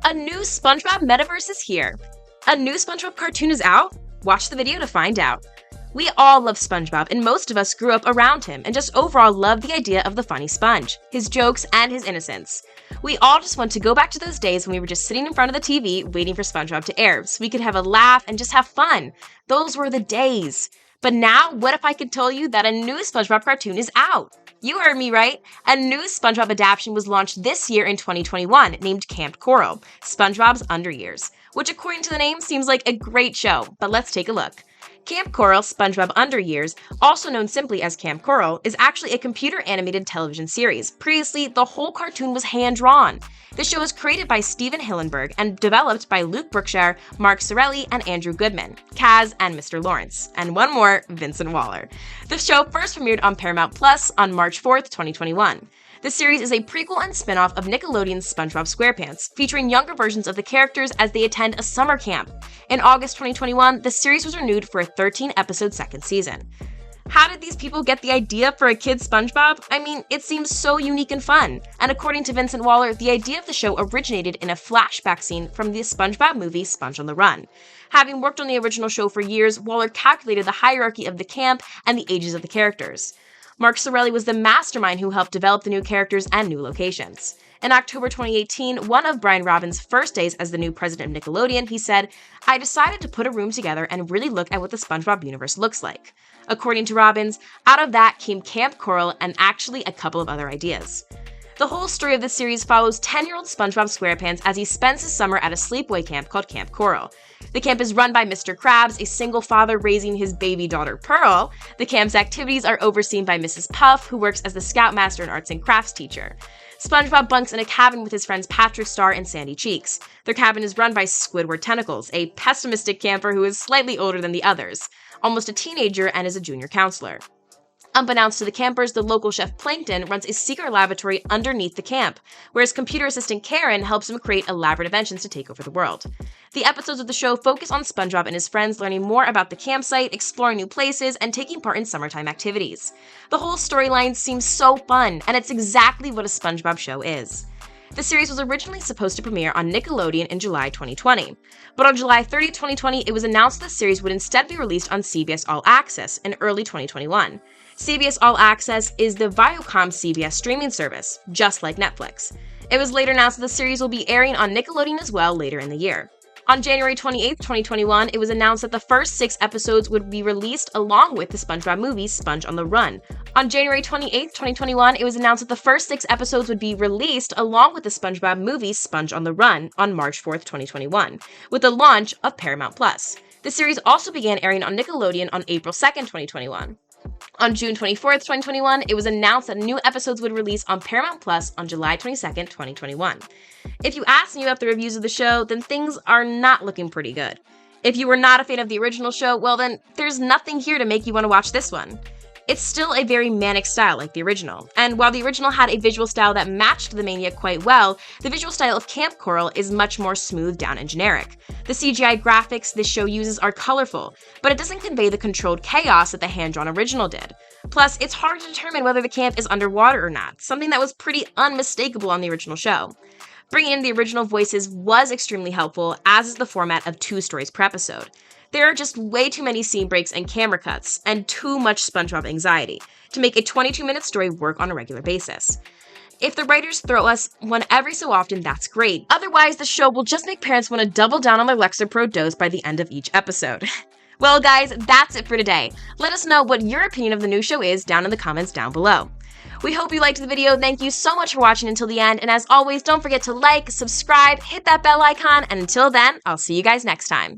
A new SpongeBob Metaverse is here. A new SpongeBob cartoon is out? Watch the video to find out. We all love SpongeBob, and most of us grew up around him and just overall love the idea of the funny sponge, his jokes, and his innocence. We all just want to go back to those days when we were just sitting in front of the TV waiting for SpongeBob to air so we could have a laugh and just have fun. Those were the days. But now, what if I could tell you that a new SpongeBob cartoon is out? You heard me right. A new SpongeBob adaptation was launched this year in 2021 named Camp Coral, SpongeBob's Underyears, which according to the name seems like a great show, but let's take a look. Camp Coral, SpongeBob Underyears, also known simply as Camp Coral, is actually a computer-animated television series. Previously, the whole cartoon was hand-drawn. The show was created by Steven Hillenburg and developed by Luke Brookshire, Mark Sorelli, and Andrew Goodman, Kaz and Mr. Lawrence, and one more, Vincent Waller. The show first premiered on Paramount Plus on March 4th, 2021. The series is a prequel and spin-off of Nickelodeon's SpongeBob SquarePants, featuring younger versions of the characters as they attend a summer camp. In August 2021, the series was renewed for a 13-episode second season. How did these people get the idea for a kid's SpongeBob? I mean, it seems so unique and fun. And according to Vincent Waller, the idea of the show originated in a flashback scene from the SpongeBob movie Sponge on the Run. Having worked on the original show for years, Waller calculated the hierarchy of the camp and the ages of the characters. Mark Sorelli was the mastermind who helped develop the new characters and new locations. In October 2018, one of Brian Robbins' first days as the new president of Nickelodeon, he said, "I decided to put a room together and really look at what the SpongeBob universe looks like." According to Robbins, out of that came Camp Coral and actually a couple of other ideas. The whole story of this series follows 10-year-old SpongeBob SquarePants as he spends his summer at a sleepaway camp called Camp Coral. The camp is run by Mr. Krabs, a single father raising his baby daughter Pearl. The camp's activities are overseen by Mrs. Puff, who works as the scoutmaster and arts and crafts teacher. SpongeBob bunks in a cabin with his friends Patrick Star and Sandy Cheeks. Their cabin is run by Squidward Tentacles, a pessimistic camper who is slightly older than the others, almost a teenager and is a junior counselor. Unbeknownst to the campers, the local chef Plankton runs a secret laboratory underneath the camp, where his computer assistant Karen helps him create elaborate inventions to take over the world. The episodes of the show focus on SpongeBob and his friends learning more about the campsite, exploring new places, and taking part in summertime activities. The whole storyline seems so fun, and it's exactly what a SpongeBob show is. The series was originally supposed to premiere on Nickelodeon in July 2020, but on July 30, 2020, it was announced the series would instead be released on CBS All Access in early 2021. CBS All Access is the Viacom CBS streaming service, just like Netflix. It was later announced that the series will be airing on Nickelodeon as well later in the year. On January 28, 2021, it was announced that the first 6 episodes would be released along with the SpongeBob movie Sponge on the Run. On January 28, 2021, it was announced that the first 6 episodes would be released along with the SpongeBob movie Sponge on the Run on March 4, 2021, with the launch of Paramount Plus. The series also began airing on Nickelodeon on April 2, 2021. On June 24, 2021, it was announced that new episodes would release on Paramount Plus on July 22, 2021. If you ask me about the reviews of the show, then things are not looking pretty good. If you were not a fan of the original show, well then, there's nothing here to make you want to watch this one. It's still a very manic style like the original, and while the original had a visual style that matched the mania quite well, the visual style of Camp Coral is much more smoothed down and generic. The CGI graphics this show uses are colorful, but it doesn't convey the controlled chaos that the hand-drawn original did. Plus, it's hard to determine whether the camp is underwater or not, something that was pretty unmistakable on the original show. Bringing in the original voices was extremely helpful, as is the format of 2 stories per episode. There are just way too many scene breaks and camera cuts, and too much SpongeBob anxiety, to make a 22-minute story work on a regular basis. If the writers throw us one every so often, that's great. Otherwise, the show will just make parents want to double down on their Lexapro dose by the end of each episode. Well guys, that's it for today. Let us know what your opinion of the new show is down in the comments down below. We hope you liked the video. Thank you so much for watching until the end, and as always, don't forget to like, subscribe, hit that bell icon, and until then, I'll see you guys next time.